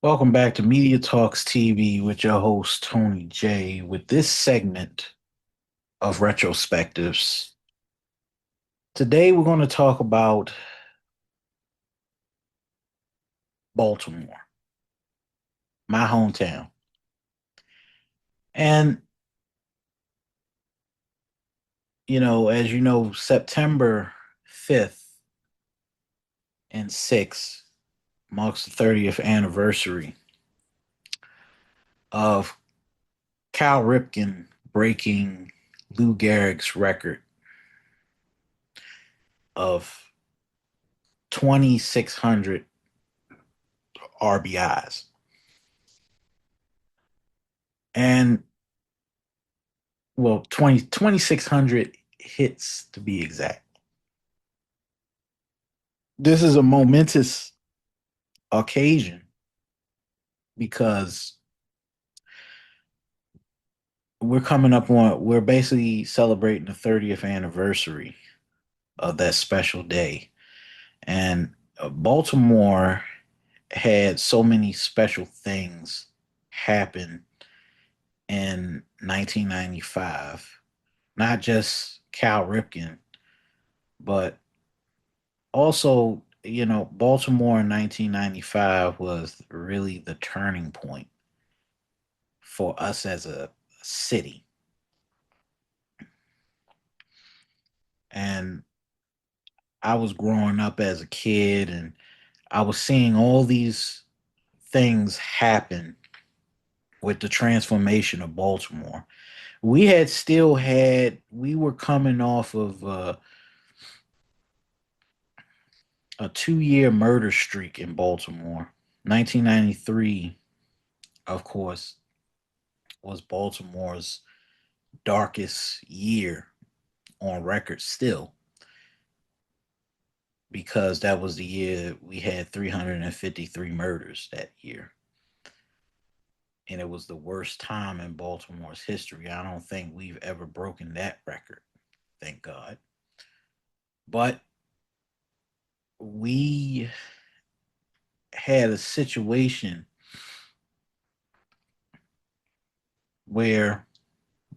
Welcome back to Media Talks TV with your host, Tony J. With this segment of retrospectives, today we're going to talk about Baltimore, my hometown. And, as you know, September 5th and 6th marks the 30th anniversary of Cal Ripken breaking Lou Gehrig's record of 2,600 RBIs. And well, 2,600 hits to be exact. This is a momentous occasion because we're basically celebrating the 30th anniversary of that special day. And Baltimore had so many special things happen in 1995. Not just Cal Ripken, but also, Baltimore in 1995 was really the turning point for us as a city. And I was growing up as a kid and I was seeing all these things happen with the transformation of Baltimore. We were coming off of a 2 year murder streak in Baltimore. 1993, of course, was Baltimore's darkest year on record still, because that was the year we had 353 murders that year. And it was the worst time in Baltimore's history. I don't think we've ever broken that record, thank God. But we had a situation where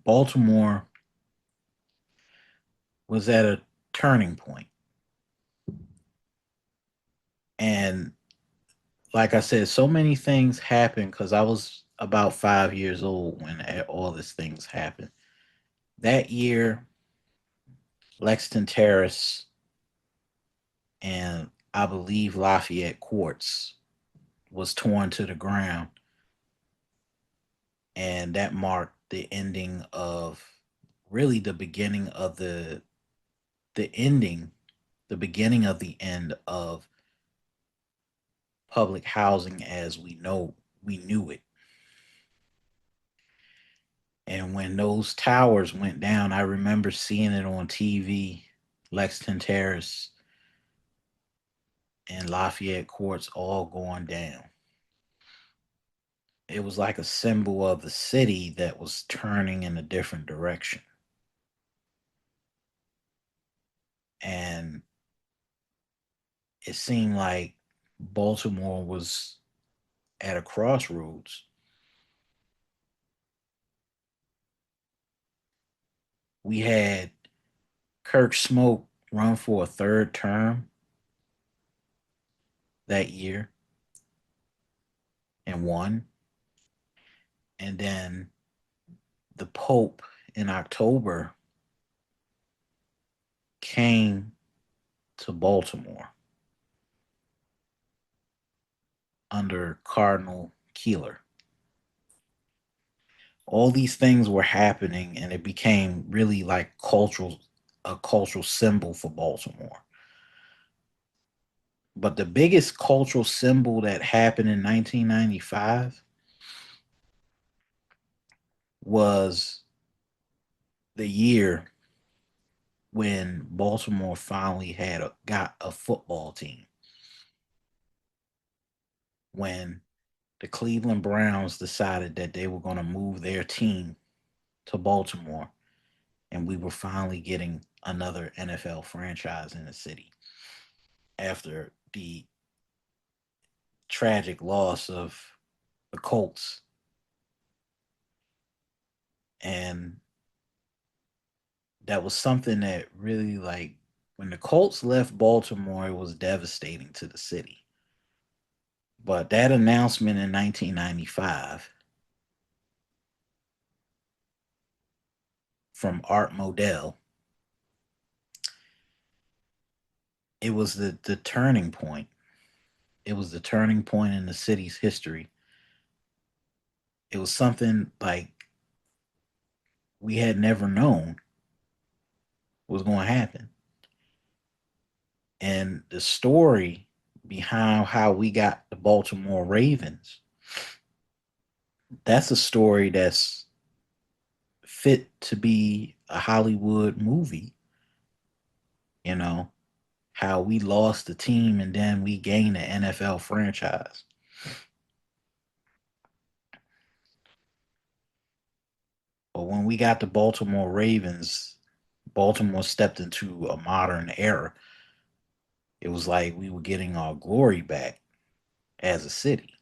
Baltimore was at a turning point. And like I said, so many things happened because I was about 5 years old when all these things happened. That year, Lexington Terrace and I believe Lafayette Courts was torn to the ground, and that marked the ending of really the ending, the beginning of the end of public housing as we knew it. And when those towers went down, I remember seeing it on TV, Lexington Terrace and Lafayette Courts all going down. It was like a symbol of the city that was turning in a different direction. And it seemed like Baltimore was at a crossroads. We had Kirk Smoke run for a third term that year and won. And then the Pope in October came to Baltimore under Cardinal Keeler. All these things were happening and it became really like a cultural symbol for Baltimore. But the biggest cultural symbol that happened in 1995 was the year when Baltimore finally got a football team. When the Cleveland Browns decided that they were going to move their team to Baltimore, and we were finally getting another NFL franchise in the city after the tragic loss of the Colts. And that was something that really, like, when the Colts left Baltimore, it was devastating to the city. But that announcement in 1995 from Art Modell, it was the turning point. It was the turning point in the city's history. It was something like we had never known was going to happen. And the story behind how we got the Baltimore Ravens, that's a story that's fit to be a Hollywood movie. You know, how we lost the team and then we gained the NFL franchise. But when we got the Baltimore Ravens, Baltimore stepped into a modern era. It was like we were getting our glory back as a city.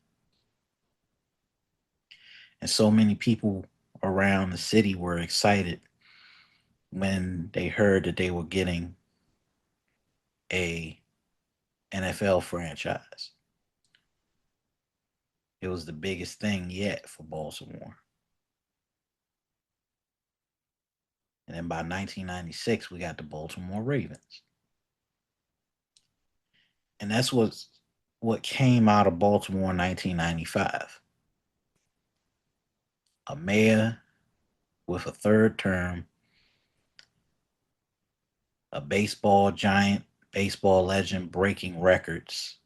And so many people around the city were excited when they heard that they were getting a NFL franchise. It was the biggest thing yet for Baltimore. And then by 1996, we got the Baltimore Ravens. And that's what came out of Baltimore in 1995. A mayor with a third term, a baseball giant, baseball legend breaking records,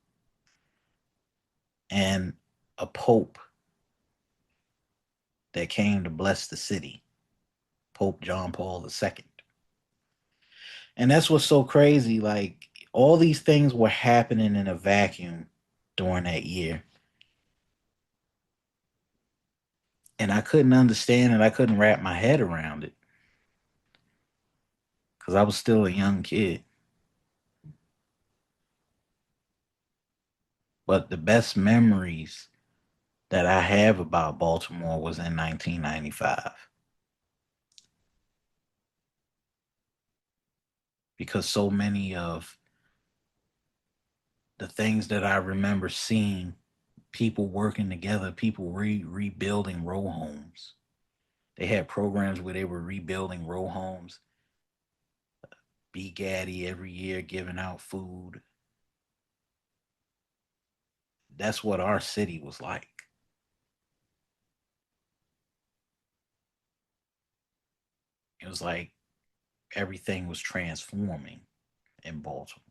and a pope that came to bless the city, Pope John Paul II. And that's what's so crazy. Like, all these things were happening in a vacuum during that year. And I couldn't understand it. I couldn't wrap my head around it because I was still a young kid. But the best memories that I have about Baltimore was in 1995 because so many of the things that I remember seeing, people working together, people rebuilding row homes. They had programs where they were rebuilding row homes. B Gaddy every year giving out food. That's what our city was like. It was like everything was transforming in Baltimore.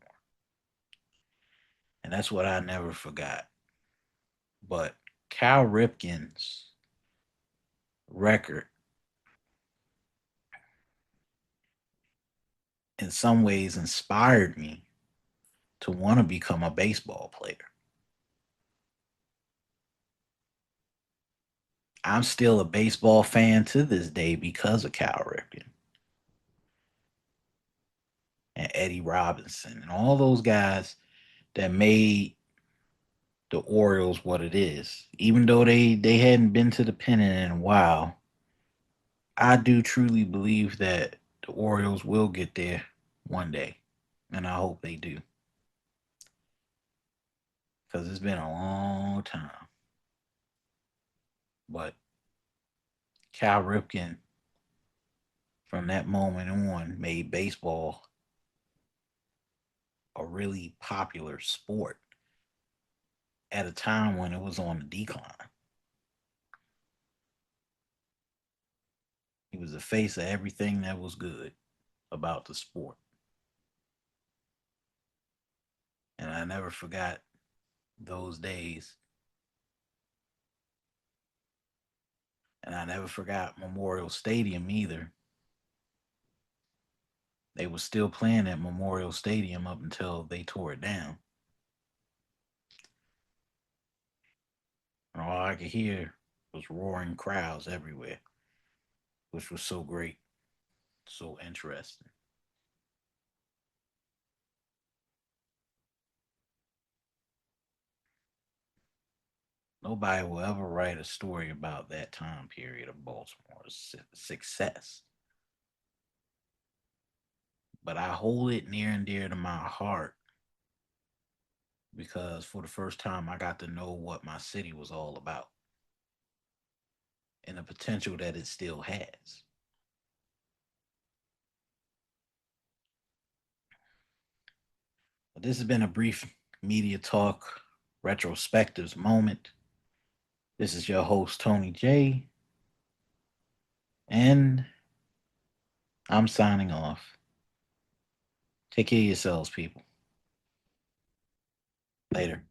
And that's what I never forgot. But Cal Ripken's record, in some ways, inspired me to want to become a baseball player. I'm still a baseball fan to this day because of Cal Ripken and Eddie Robinson and all those guys that made the Orioles what it is. Even though they hadn't been to the pennant in a while, I do truly believe that the Orioles will get there one day, and I hope they do because it's been a long time. But Cal Ripken, from that moment on, made baseball a really popular sport at a time when it was on the decline. He was the face of everything that was good about the sport. And I never forgot those days. And I never forgot Memorial Stadium either. They were still playing at Memorial Stadium up until they tore it down. And all I could hear was roaring crowds everywhere, which was so great, so interesting. Nobody will ever write a story about that time period of Baltimore's success. But I hold it near and dear to my heart because for the first time I got to know what my city was all about and the potential that it still has. But this has been a brief media talk retrospectives moment. This is your host, Tony J, and I'm signing off. Take care of yourselves, people. Later.